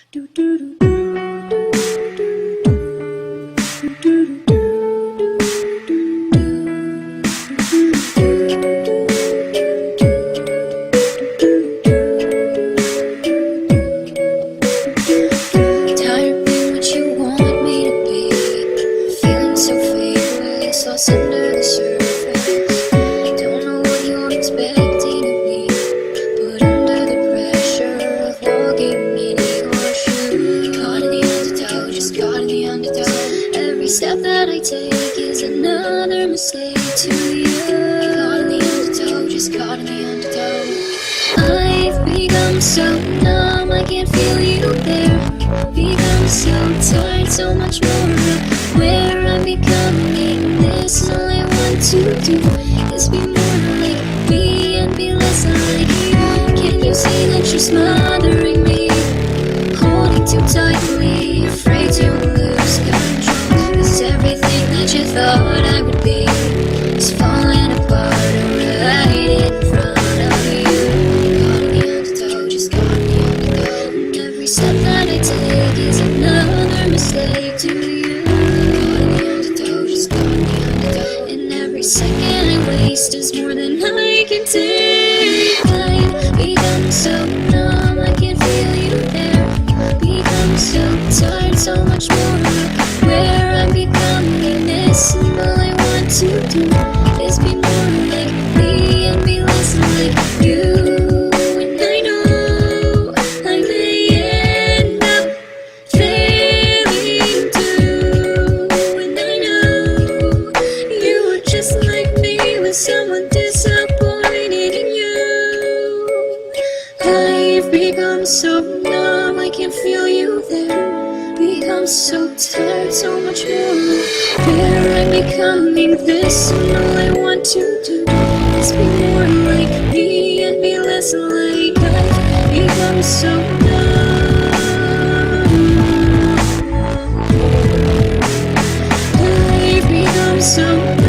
Do do do do do do do. Tired being what you want me to be, feeling so faithless, lost under the surface. Don't know what you're expecting of me, but under the pressure of walking in your shoes, caught in the undertow, just caught in the undertow. Every step that I take is another mistake to you. Caught in the undertow, just caught in the undertow. I've become so numb, I can't feel you there. Become so tired, so much more of where I'm becoming. This all I want to do is be more like me and be less like you. Can you see that you're smothering me, holding too tightly, afraid to lose control? 'Cause everything that you thought I would be is falling apart right in front of you. Caught in the undertow, just caught in the undertow. And every step that I take is another mistake to you. Caught in the undertow, just caught in the undertow. And every second I waste is more than I can take. I've become so numb, I can't feel you there. Become so tired, so much more of where I'm becoming. This and all I want to do is be more like me and be less like you. And I know I may end up failing too. And I know you were just like me, with someone disappointed in you. I've become so numb, I can't feel you there. Become so tired, so much more where I'm becoming. This and all I want to do is be more like me and be less like I've become so numb. I've become so numb.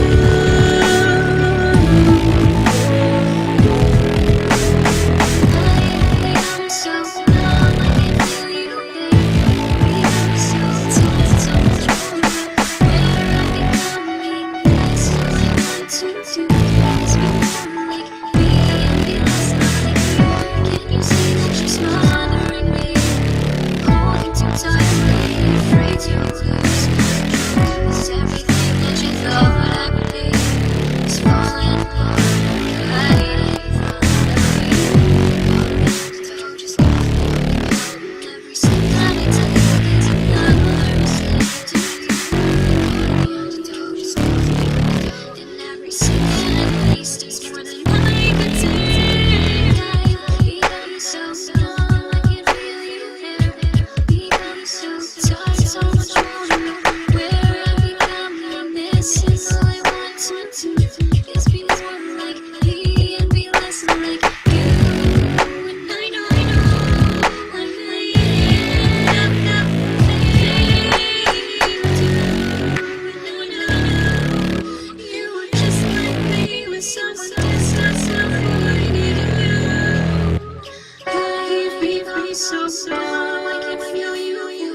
So I can feel you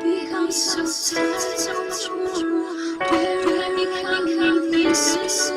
become so tired, so much more where I'm becoming. This is